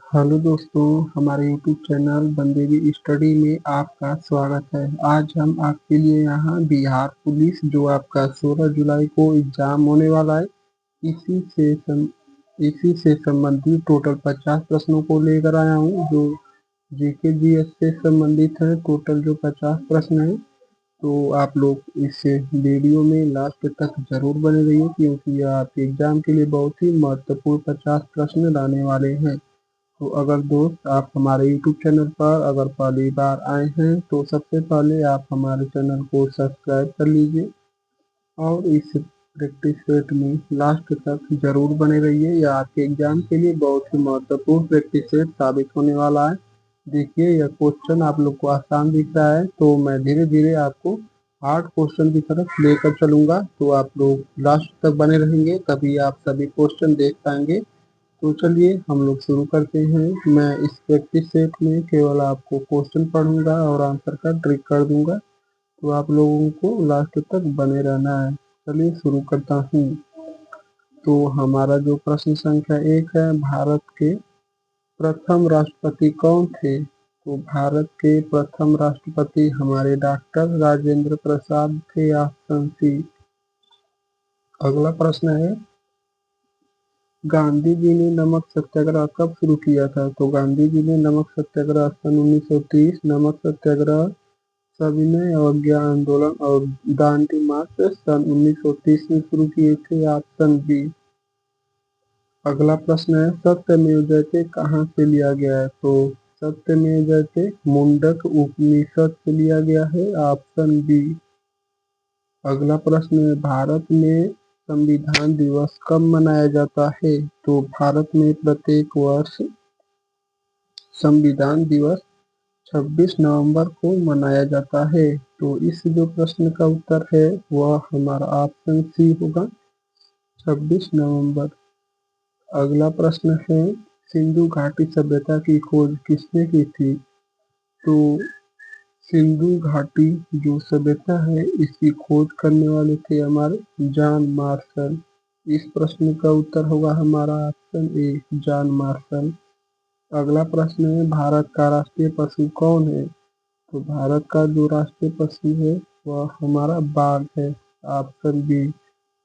Hello दोस्तों, हमारे YouTube channel बंदेवी study में आपका स्वागत है। आज हम आपके लिए यहाँ बिहार पुलिस जो आपका 16 जुलाई को एग्जाम होने वाला है, इसी से इसी से संबंधित टोटल 50 प्रश्नों को लेकर आया हूँ जो जीके जीएस से संबंधित है। टोटल जो 50 प्रश्न है, तो आप लोग इस वीडियो में लास्ट तक जरूर बने रहिए क्योंकि आप एग्जाम के लिए बहुत ही महत्वपूर्ण 50 प्रश्न लाने वाले हैं। तो अगर दोस्त आप हमारे YouTube चैनल पर अगर पहली बार आए हैं तो सबसे पहले आप हमारे चैनल को सब्सक्राइब कर लीजिए और इस प्रैक्टिस सेट में लास्ट तक जरूर बने रहिए। यह आपके एग्जाम के लिए बहुत ही महत्वपूर्ण प्रैक्टिस सेट साबित होने वाला है। देखिए, यह क्वेश्चन आप लोग को आसान दिख रहा है, तो मैं धीरे धीरे आपको हार्ड क्वेश्चन की तरफ लेकर चलूंगा। तो आप लोग लास्ट तक बने रहेंगे तभी आप सभी क्वेश्चन देख पाएंगे। तो चलिए हम लोग शुरू करते हैं। मैं इस प्रैक्टिस सेट में केवल आपको क्वेश्चन पढ़ूंगा और आंसर का ट्रिक कर दूंगा, तो आप लोगों को लास्ट तक बने रहना है। चलिए शुरू करता हूँ। तो हमारा जो प्रश्न संख्या 1 है, भारत के प्रथम राष्ट्रपति कौन थे? तो भारत के प्रथम राष्ट्रपति हमारे डॉक्टर राजेंद्र प्रसाद थे, ऑप्शन सी। अगला प्रश्न है, गांधी जी ने नमक सत्याग्रह कब शुरू किया था? तो गांधी जी ने नमक सत्याग्रह सन 1930, नमक सत्याग्रह, सविनय अवज्ञा आंदोलन और दांडी मार्च सन 1930 में शुरू किए थे, ऑप्शन बी। अगला प्रश्न है, सत्यमेव जयते कहाँ से लिया गया है? तो सत्यमेव जयते मुंडक उपनिषद से लिया गया है, ऑप्शन बी। अगला प्रश्न है, भारत में संविधान दिवस कब मनाया जाता है? तो भारत में प्रत्येक वर्ष संविधान दिवस 26 नवंबर को मनाया जाता है। तो इस जो प्रश्न का उत्तर है वह हमारा ऑप्शन सी होगा, 26 नवंबर। अगला प्रश्न है, सिंधु घाटी सभ्यता की खोज किसने की थी? तो सिंधु घाटी जो सभ्यता है इसकी खोज करने वाले थे हमारे जॉन मार्शल। इस प्रश्न का उत्तर होगा हमारा ऑप्शन ए, जॉन मार्शल। अगला प्रश्न है, भारत का राष्ट्रीय पशु कौन है? तो भारत का जो राष्ट्रीय पशु है वह हमारा बाघ है, ऑप्शन बी।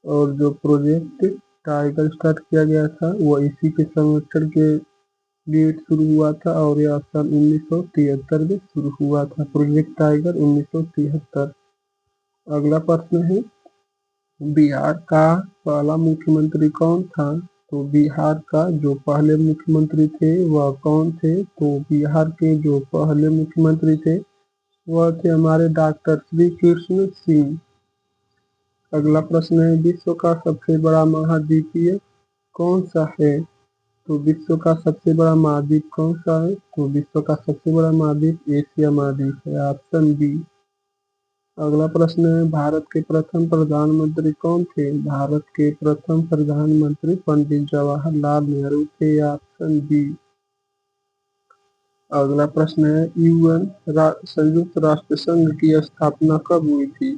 और जो प्रोजेक्ट टाइगर स्टार्ट किया गया था वह इसी के संरक्षण के लिए शुरू हुआ था और यह सन 1973 में शुरू हुआ था, प्रोजेक्ट टाइगर 1973। अगला प्रश्न है, बिहार का पहला मुख्यमंत्री कौन था? तो बिहार का जो पहले मुख्यमंत्री थे वह कौन थे? तो बिहार के जो पहले मुख्यमंत्री थे वह थे हमारे डॉक्टर श्री कृष्ण सिंह। अगला प्रश्न है, विश्व का सबसे बड़ा महाद्वीपीय कौन सा है? तो विश्व का सबसे बड़ा महाद्वीप कौन सा है? तो विश्व का सबसे बड़ा महाद्वीप एशिया महाद्वीप है, ऑप्शन बी। अगला प्रश्न है, भारत के प्रथम प्रधानमंत्री कौन थे? भारत के प्रथम प्रधानमंत्री पंडित जवाहरलाल नेहरू थे, ऑप्शन बी। अगला प्रश्न है, संयुक्त राष्ट्र संघ की स्थापना कब हुई थी?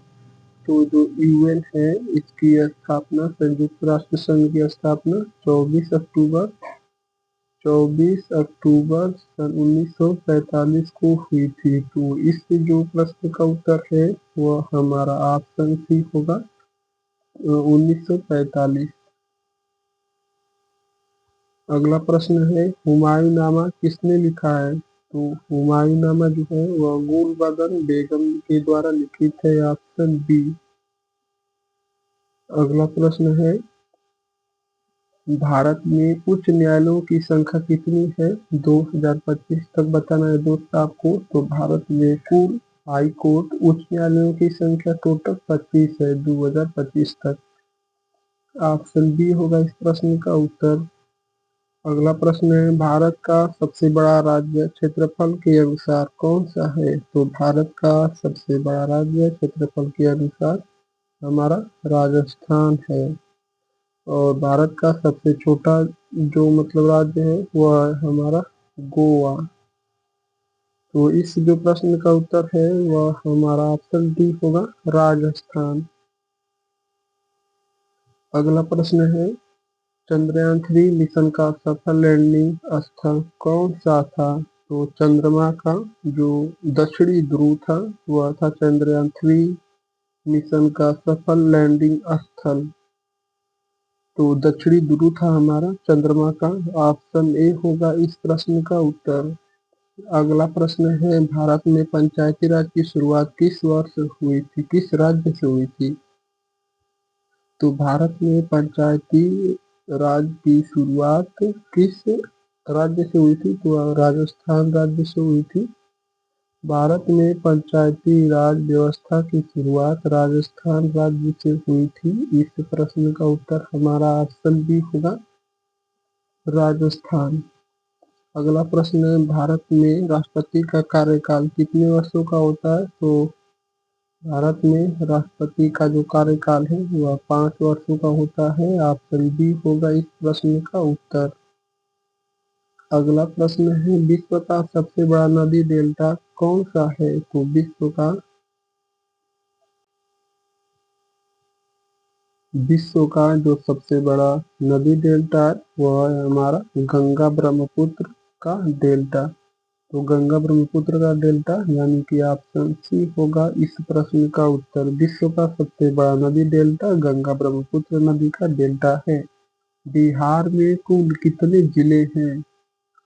तो जो यूएन है इसकी स्थापना, संयुक्त राष्ट्र संघ की स्थापना 24 अक्टूबर सन 1945 को हुई थी। तो इस जो प्रश्न का उत्तर है वह हमारा ऑप्शन सी होगा, 1945। अगला प्रश्न है, हुमायूंनामा किसने लिखा है? तो हुमायूंनामा जो है वह गुलबदन बेगम के द्वारा लिखित है, ऑप्शन बी। अगला प्रश्न है, भारत में उच्च न्यायालयों की संख्या कितनी है? 2025 तक बताना है दोस्त आपको। तो भारत में कुल हाई कोर्ट उच्च न्यायालयों की संख्या टोटल 25 है 2025 तक, ऑप्शन बी होगा इस प्रश्न का उत्तर। अगला प्रश्न है, भारत का सबसे बड़ा राज्य क्षेत्रफल के अनुसार कौन सा है? तो भारत का सबसे बड़ा राज्य क्षेत्रफल के अनुसार हमारा राजस्थान है। और भारत का सबसे छोटा जो मतलब राज्य है वह है हमारा गोवा। तो इस जो प्रश्न का उत्तर है वह हमारा ऑप्शन डी होगा, राजस्थान। अगला प्रश्न है, चंद्रयान-3 मिशन का सफल लैंडिंग स्थल कौन सा था? तो चंद्रमा का जो दक्षिणी ध्रुव था वह था चंद्रयान-3 मिशन का सफल लैंडिंग स्थल। तो दक्षिणी ध्रुव था हमारा चंद्रमा का। ऑप्शन ए होगा इस प्रश्न का उत्तर। अगला प्रश्न है, भारत में पंचायती राज की शुरुआत किस वर्ष हुई थी, किस राज्य से हुई थी? तो भारत में पंचायती राज की शुरुआत किस राज्य से हुई थी? तो राजस्थान राज्य से हुई थी। भारत में पंचायती राज व्यवस्था की शुरुआत राजस्थान राज्य से हुई थी। इस प्रश्न का उत्तर हमारा ऑप्शन बी होगा, राजस्थान। अगला प्रश्न है, भारत में राष्ट्रपति का कार्यकाल कितने वर्षों का होता है? तो भारत में राष्ट्रपति का जो कार्यकाल है वह 5 वर्षों का होता है। ऑप्शन बी होगा इस प्रश्न का उत्तर। अगला प्रश्न है, विश्व का सबसे बड़ा नदी डेल्टा कौन सा है? तो विश्व का जो सबसे बड़ा नदी डेल्टा है वह है हमारा गंगा ब्रह्मपुत्र का डेल्टा। तो गंगा ब्रह्मपुत्र का डेल्टा यानी कि ऑप्शन सी होगा इस प्रश्न का उत्तर। विश्व का सबसे बड़ा नदी डेल्टा गंगा ब्रह्मपुत्र नदी का डेल्टा है। बिहार में कुल कितने जिले हैं?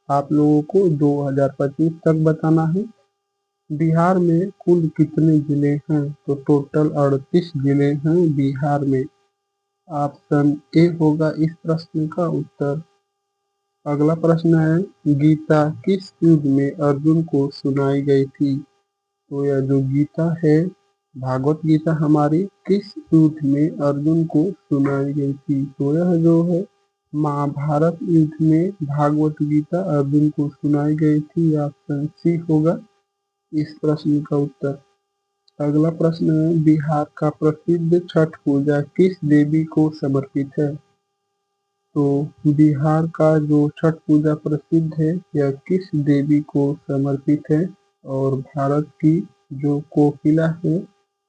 आप लोगों को 2025 तक बताना है। बिहार में कुल कितने जिले हैं? तो टोटल 38 जिले हैं बिहार में। ऑप्शन ए होगा इस प्रश्न का उत्तर। अगला प्रश्न है, गीता किस युद्ध में अर्जुन को सुनाई गई थी? तो यह जो गीता है, भागवत गीता हमारी किस युद्ध में अर्जुन को सुनाई गई थी? तो यह जो है महाभारत युद्ध में भागवत गीता अर्जुन को सुनाई गई थी। ऑप्शन सी होगा इस प्रश्न का उत्तर। अगला प्रश्न है, बिहार का प्रसिद्ध छठ पूजा किस देवी को समर्पित है? तो बिहार का जो छठ पूजा प्रसिद्ध है यह किस देवी को समर्पित है? और भारत की जो कोकिला है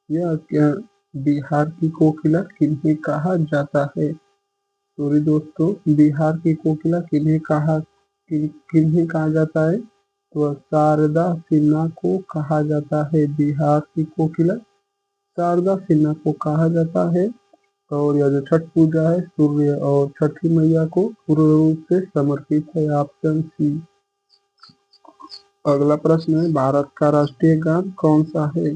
यह क्या बिहार की कोकिला किन्हें कहा जाता है? सॉरी दोस्तों, बिहार की कोकिला किन्हें कहा जाता है? तो शारदा सिन्हा को कहा जाता है। बिहार की कोकिला शारदा सिन्हा को कहा जाता है। और यह जो छठ पूजा है सूर्य और छठी मैया को पूर्ण रूप से समर्पित है। Option C. अगला प्रश्न है, भारत का राष्ट्रीय गान कौन सा है?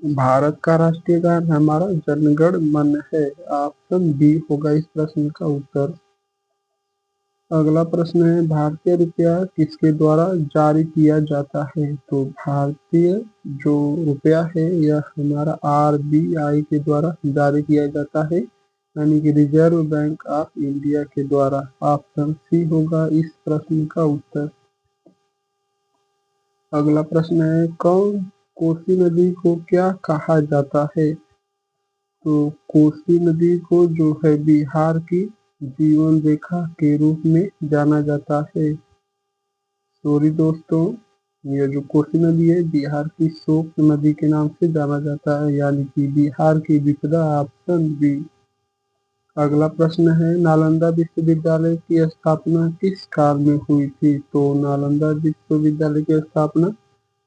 भारत का राष्ट्रीय गान हमारा जन गण मन है। ऑप्शन बी होगा इस प्रश्न का उत्तर। अगला प्रश्न है, भारतीय रुपया किसके द्वारा जारी किया जाता है? तो भारतीय जो रुपया है यह हमारा RBI के द्वारा जारी किया जाता है, यानी कि रिजर्व बैंक ऑफ इंडिया के द्वारा। ऑप्शन सी होगा इस प्रश्न का उत्तर। अगला प्रश्न है, कोसी नदी को क्या कहा जाता है? तो कोसी नदी को जो है बिहार की जीवन रेखा के रूप में जाना जाता है। सॉरी दोस्तों, यह जो कोसी नदी है बिहार की शोक नदी के नाम से जाना जाता है, यानी कि बिहार की विपदा। Option B. अगला प्रश्न है, नालंदा विश्वविद्यालय की स्थापना किस काल में हुई थी? तो नालंदा विश्वविद्यालय की स्थापना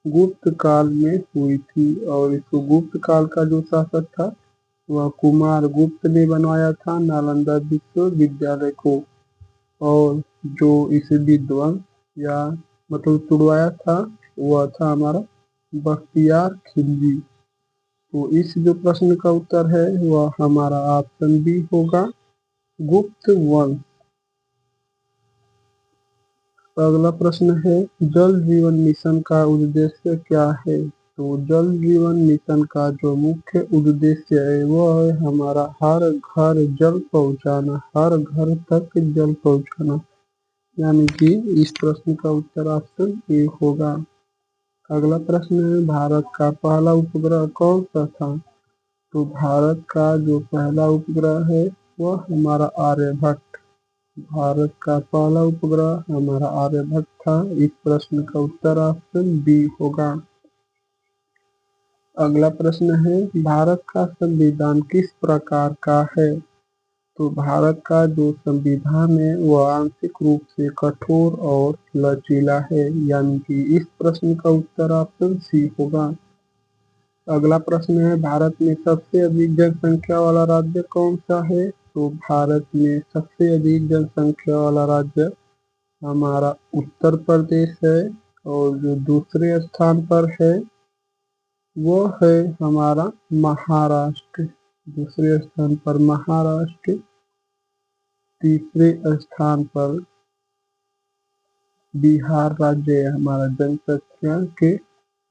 गुप्त काल में हुई थी। और इसको गुप्त काल का जो शासक था वह कुमार गुप्त ने बनवाया था नालंदा विश्वविद्यालय को। और जो इसे विध्वंस या मतलब तुड़वाया था वह था हमारा बख्तियार खिलजी। तो इस जो प्रश्न का उत्तर है वह हमारा ऑप्शन बी होगा, गुप्त वंश। अगला प्रश्न है, जल जीवन मिशन का उद्देश्य क्या है? तो जल जीवन मिशन का जो मुख्य उद्देश्य है वह है हमारा हर घर जल पहुंचाना, हर घर तक जल पहुंचाना, यानी कि इस प्रश्न का उत्तर ऑप्शन ए होगा। अगला प्रश्न है, भारत का पहला उपग्रह कौन सा था? तो भारत का जो पहला उपग्रह है वह हमारा आर्यभट्ट। भारत का पहला उपग्रह हमारा आर्यभट्ट था। इस प्रश्न का उत्तर ऑप्शन बी होगा। अगला प्रश्न है, भारत का संविधान किस प्रकार का है? तो भारत का जो संविधान है वह आंशिक रूप से कठोर और लचीला है, यानी कि इस प्रश्न का उत्तर ऑप्शन सी होगा। अगला प्रश्न है, भारत में सबसे अधिक जनसंख्या वाला राज्य कौन सा है? तो भारत में सबसे अधिक जनसंख्या वाला राज्य हमारा उत्तर प्रदेश है, और जो दूसरे स्थान पर है वो है हमारा महाराष्ट्र। दूसरे स्थान पर महाराष्ट्र, तीसरे स्थान पर बिहार राज्य है हमारा जनसंख्या के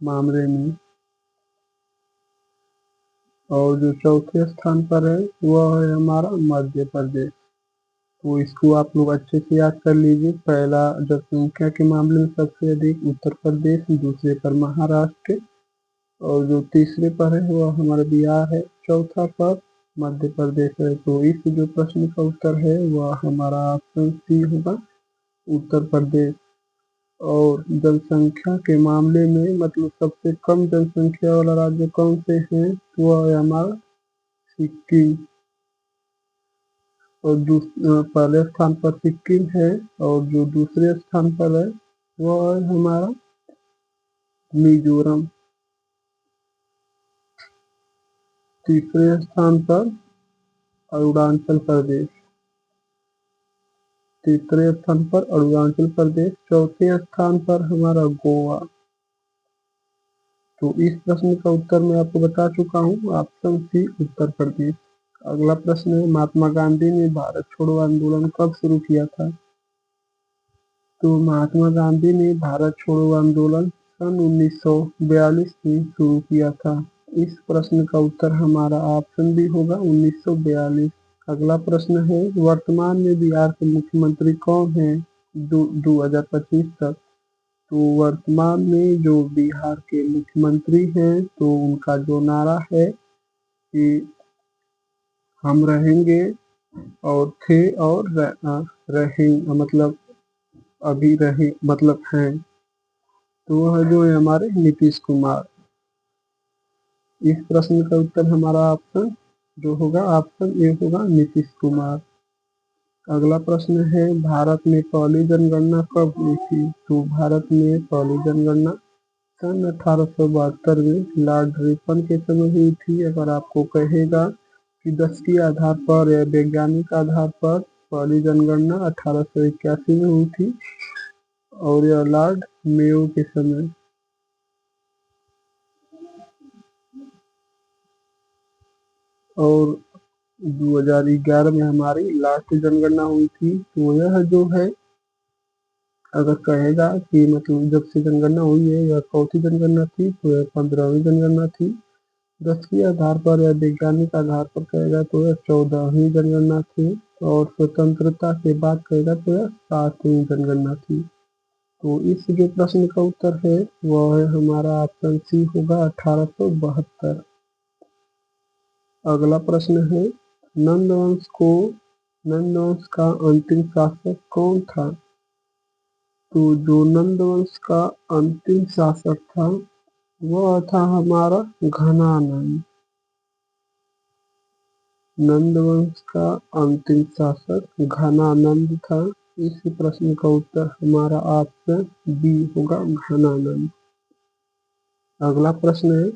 मामले में, और जो चौथे स्थान पर है वह है हमारा मध्य प्रदेश। तो इसको आप लोग अच्छे से याद कर लीजिए। पहला जनसंख्या के मामले में सबसे अधिक उत्तर प्रदेश, दूसरे पर महाराष्ट्र, और जो तीसरे पर है वह हमारा बिहार है, चौथा पर मध्य प्रदेश है। तो इस जो प्रश्न का उत्तर है वह हमारा ऑप्शन सी होगा, उत्तर प्रदेश। और जनसंख्या के मामले में मतलब सबसे कम जनसंख्या वाला राज्य कौन से है? वह है हमारा सिक्किम। और पहले स्थान पर सिक्किम है, और जो दूसरे स्थान पर है वह है हमारा मिजोरम। तीसरे स्थान पर अरुणाचल प्रदेश, तीसरे स्थान पर अरुणाचल प्रदेश, चौथे स्थान पर हमारा गोवा। तो इस प्रश्न का उत्तर मैं आपको बता चुका हूँ, ऑप्शन सी उत्तर प्रदेश। अगला प्रश्न है, महात्मा गांधी ने भारत छोड़ो आंदोलन कब शुरू किया था? तो महात्मा गांधी ने भारत छोड़ो आंदोलन सन 1942 में शुरू किया था। इस प्रश्न का उत्तर हमारा ऑप्शन बी होगा, 1942। अगला प्रश्न है, वर्तमान में बिहार के मुख्यमंत्री कौन है 2025 तक? तो वर्तमान में जो बिहार के मुख्यमंत्री हैं तो उनका जो नारा है कि हम रहेंगे और थे और रहेंगे, मतलब अभी रहे मतलब हैं, तो वह जो है हमारे नीतीश कुमार। इस प्रश्न का उत्तर हमारा ऑप्शन जो होगा, ऑप्शन ए होगा, नीतीश कुमार। अगला प्रश्न है, भारत में पहली जनगणना कब हुई थी? तो भारत में पहली जनगणना सन 1872 में लॉर्ड रिपन के समय हुई थी। अगर आपको कहेगा कि 10 के आधार पर या वैज्ञानिक आधार पर पहली जनगणना 1881 में हुई थी, और यह लॉर्ड मेयो के समय। और 2011 में हमारी लास्ट जनगणना हुई थी। तो यह जो है, अगर कहेगा कि मतलब जब से जनगणना हुई है यह चौथी जनगणना थी, तो यह 15वीं जनगणना थी। 10 के आधार पर या वैज्ञानिक आधार पर कहेगा तो यह 14वीं जनगणना थी, और स्वतंत्रता के बाद कहेगा तो यह 7वीं जनगणना थी। तो इस जो प्रश्न का उत्तर है वह है हमारा ऑप्शन सी होगा, 1872। अगला प्रश्न है, नंदवंश का अंतिम शासक कौन था? तो जो नंदवंश का अंतिम शासक था वह था हमारा घनानंद। नंदवंश का अंतिम शासक घनानंद था। इस प्रश्न का उत्तर हमारा ऑप्शन बी होगा, घनानंद। अगला प्रश्न है,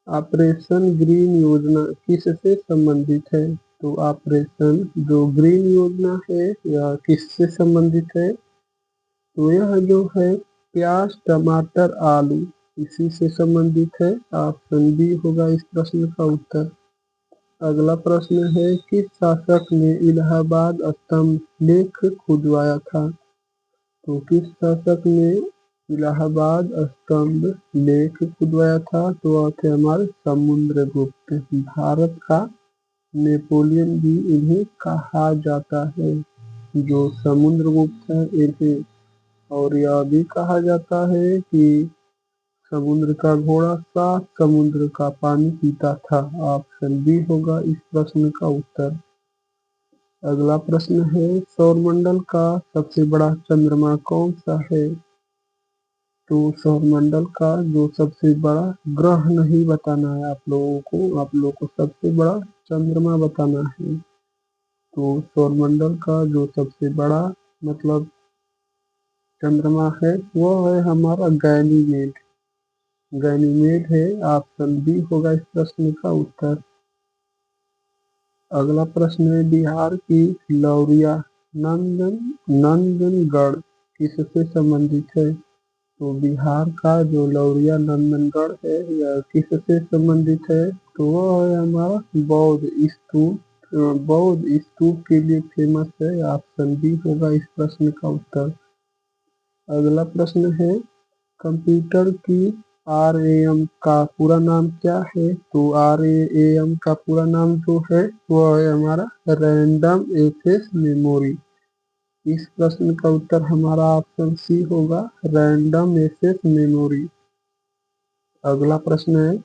ऑपरेशन ग्रीन योजना किससे संबंधित है? तो ऑपरेशन जो ग्रीन योजना है यह किससे संबंधित है? तो यह जो है प्याज, टमाटर, आलू, इसी से संबंधित है। ऑप्शन बी होगा इस प्रश्न का उत्तर। अगला प्रश्न है, किस शासक ने इलाहाबाद स्तंभ लेख खुदवाया था? तो किस शासक ने इलाहाबाद स्तंभ लेख खुदवाया था? तो वह थे हमारे समुद्रगुप्त। भारत का नेपोलियन भी इन्हें कहा जाता है, जो समुद्रगुप्त है इन्हें। और यह भी कहा जाता है कि समुद्र का घोड़ा 7 समुद्र का पानी पीता था। ऑप्शन बी होगा इस प्रश्न का उत्तर। अगला प्रश्न है, सौरमंडल का सबसे बड़ा चंद्रमा कौन सा है? तो सौरमंडल का जो सबसे बड़ा ग्रह नहीं बताना है आप लोगों को सबसे बड़ा चंद्रमा बताना है। तो सौरमंडल का जो सबसे बड़ा मतलब चंद्रमा है वो है हमारा गैनीमेड। गैनीमेड है, ऑप्शन बी होगा इस प्रश्न का उत्तर। अगला प्रश्न है बिहार की लौरिया नंदनगढ़ किससे संबंधित है? तो बिहार का जो लौरिया नंदनगढ़ है यह किससे संबंधित है? तो वह है हमारा बौद्ध स्तूप के लिए फेमस है। ऑप्शन बी होगा इस प्रश्न का उत्तर। अगला प्रश्न है कंप्यूटर की आरएएम का पूरा नाम क्या है? तो आरएएम का पूरा नाम जो है वह है हमारा रैंडम एक्सेस मेमोरी। इस प्रश्न का उत्तर हमारा ऑप्शन सी होगा, रैंडम एक्सेस मेमोरी। अगला प्रश्न है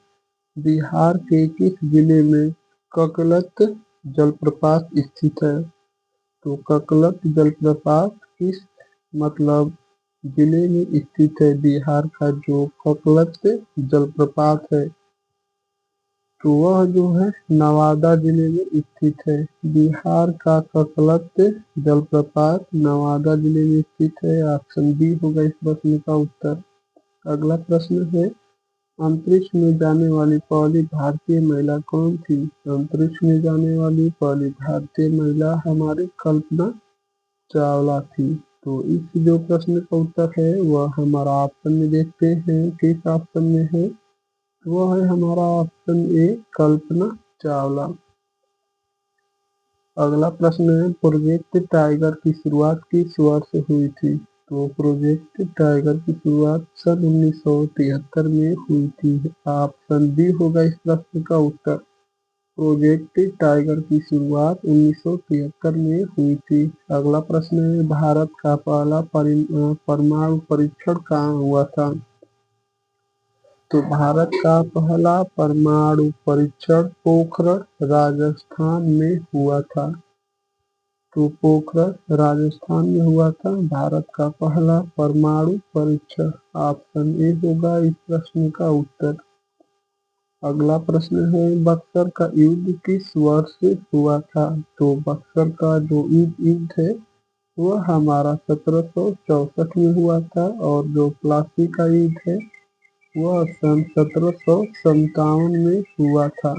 बिहार के किस जिले में ककलत जलप्रपात स्थित है? तो ककलत जलप्रपात किस मतलब जिले में स्थित है? बिहार का जो ककलत जलप्रपात है तो वह जो है नवादा जिले में स्थित है। बिहार का ककलत जलप्रपात नवादा जिले में स्थित है। ऑप्शन बी होगा इस प्रश्न का उत्तर। अगला प्रश्न है अंतरिक्ष में जाने वाली पहली भारतीय महिला कौन थी? अंतरिक्ष में जाने वाली पहली भारतीय महिला हमारी कल्पना चावला थी। तो इस जो प्रश्न का उत्तर है वह हमारा ऑप्शन में देखते हैं किस ऑप्शन में है। वह है हमारा ऑप्शन ए, कल्पना चावला। अगला प्रश्न है प्रोजेक्ट टाइगर की शुरुआत किस वर्ष हुई थी? तो प्रोजेक्ट टाइगर की शुरुआत सन 1973 में हुई थी। ऑप्शन बी होगा इस प्रश्न का उत्तर। प्रोजेक्ट टाइगर की शुरुआत 1973 में हुई थी। अगला प्रश्न है भारत का पहला परमाणु परीक्षण कहाँ हुआ था? तो भारत का पहला परमाणु परीक्षण पोखरण राजस्थान में हुआ था। तो पोखरण राजस्थान में हुआ था भारत का पहला परमाणु परीक्षण। ऑप्शन ए होगा इस प्रश्न का उत्तर। अगला प्रश्न है बक्सर का युद्ध किस वर्ष हुआ था? तो बक्सर का जो युद्ध है वह हमारा 1764 में हुआ था और जो प्लासी का युद्ध है वह सन 1757 में हुआ था।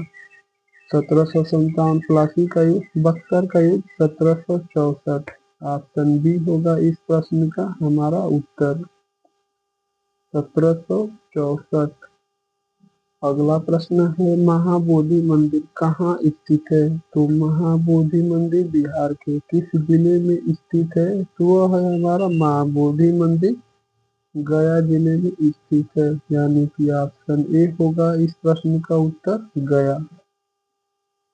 1757 प्लासी का युद्ध, बक्सर का युद्ध 1764। ऑप्शन बी होगा इस प्रश्न का हमारा उत्तर, 1764। अगला प्रश्न है महाबोधि मंदिर कहाँ स्थित है? तो महाबोधि मंदिर बिहार के किस जिले में स्थित है? तो वह है हमारा महाबोधि मंदिर गया जिले में स्थित है। यानी कि ऑप्शन ए होगा इस प्रश्न का उत्तर, गया।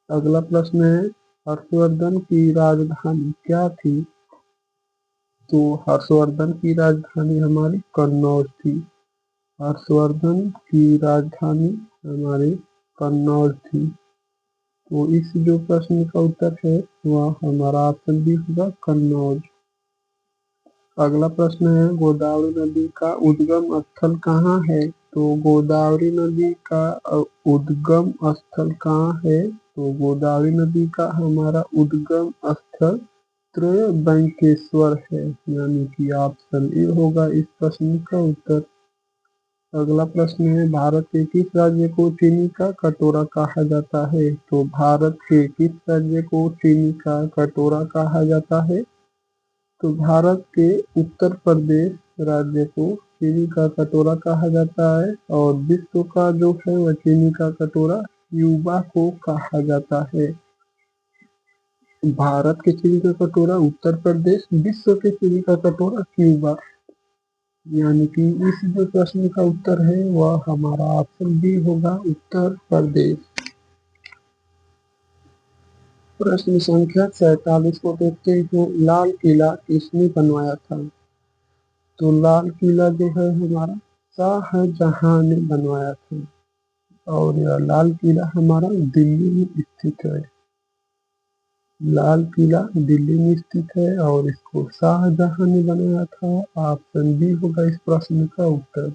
अगला प्रश्न है हर्षवर्धन की राजधानी क्या थी? तो हर्षवर्धन की राजधानी हमारी कन्नौज थी। हर्षवर्धन की राजधानी हमारी कन्नौज थी। तो इस जो प्रश्न का उत्तर है वह हमारा ऑप्शन बी होगा, कन्नौज। अगला प्रश्न है गोदावरी नदी का उद्गम स्थल कहाँ है? तो गोदावरी नदी का उद्गम स्थल कहाँ है? तो गोदावरी नदी का हमारा उद्गम स्थल त्रयंबकेश्वर है। यानी कि ऑप्शन ए होगा इस प्रश्न का उत्तर। अगला प्रश्न है भारत के किस राज्य को चीनी का कटोरा कहा जाता है? तो भारत के किस राज्य को चीनी का कटोरा कहा जाता है? तो भारत के उत्तर प्रदेश राज्य को चीनी का कटोरा कहा जाता है और विश्व का जो है वह चीनी का कटोरा क्यूबा को कहा जाता है। भारत के चीनी का कटोरा उत्तर प्रदेश, विश्व के चीनी का कटोरा क्यूबा। यानी कि इस जो प्रश्न का उत्तर है वह हमारा ऑप्शन बी होगा, उत्तर प्रदेश। प्रश्न संख्या 47 को देखते हैं। लाल किला किसने बनवाया था? तो लाल किला जो है हमारा शाहजहां ने बनवाया था और यह लाल किला हमारा दिल्ली में स्थित है। लाल किला दिल्ली में स्थित है और इसको शाहजहां ने बनाया था। ऑप्शन बी होगा इस प्रश्न का उत्तर।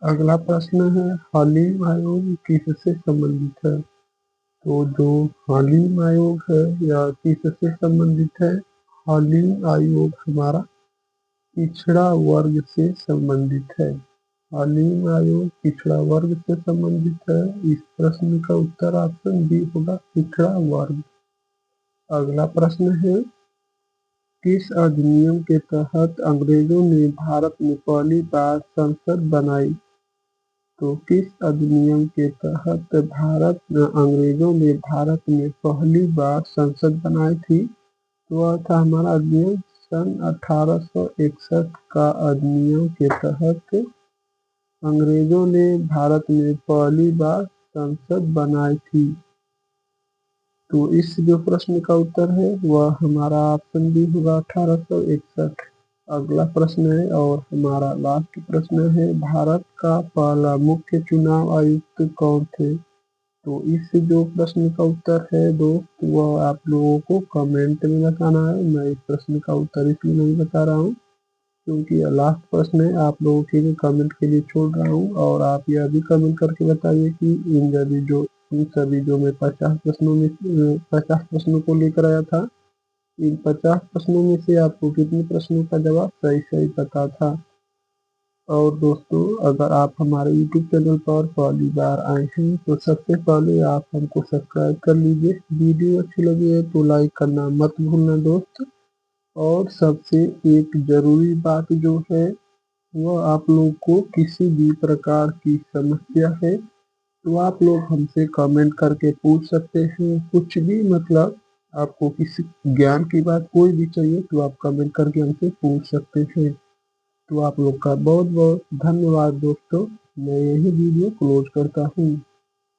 अगला प्रश्न है हलीम आयोग किससे संबंधित है? तो जो हालिम आयोग है यह किससे संबंधित है? हालिम आयोग हमारा पिछड़ा वर्ग से संबंधित है। हालिम आयोग पिछड़ा वर्ग से संबंधित है। इस प्रश्न का उत्तर ऑप्शन बी होगा, पिछड़ा वर्ग। अगला प्रश्न है, किस अधिनियम के तहत अंग्रेजों ने भारत में पहली बार संसद बनाई? तो किस अधिनियम के तहत अंग्रेजों ने भारत में पहली बार संसद बनाई थी? तो वह था हमारा अधिनियम सन 1861 का अधिनियम के तहत अंग्रेजों ने भारत में पहली बार संसद बनाई थी। तो इस जो प्रश्न का उत्तर है वह हमारा ऑप्शन बी होगा, 1861। अगला प्रश्न है और हमारा लास्ट प्रश्न है, भारत का पहला मुख्य चुनाव आयुक्त कौन थे? तो इस जो प्रश्न का उत्तर है दोस्त वह आप लोगों को कमेंट में बताना है। मैं इस प्रश्न का उत्तर इसलिए नहीं बता रहा हूँ क्योंकि यह लास्ट प्रश्न है, आप लोगों के लिए कमेंट के लिए छोड़ रहा हूँ। और आप यह भी कमेंट करके बताइए कि इन सभी जो मैं 50 प्रश्नों को लेकर आया था, इन 50 प्रश्नों में से आपको कितने प्रश्नों का जवाब सही सही पता था। और दोस्तों अगर आप हमारे YouTube चैनल पर पहली बार आए हैं तो सबसे पहले आप हमको सब्सक्राइब कर लीजिए। वीडियो अच्छी लगी है तो लाइक करना मत भूलना दोस्त। और सबसे एक जरूरी बात जो है वह आप लोग को किसी भी प्रकार की समस्या है तो आप लोग हमसे कमेंट करके पूछ सकते हैं। कुछ भी मतलब आपको किसी ज्ञान की बात कोई भी चाहिए तो आप कमेंट करके हमसे पूछ सकते हैं। तो आप लोग का बहुत बहुत धन्यवाद दोस्तों। मैं यही वीडियो क्लोज करता हूँ।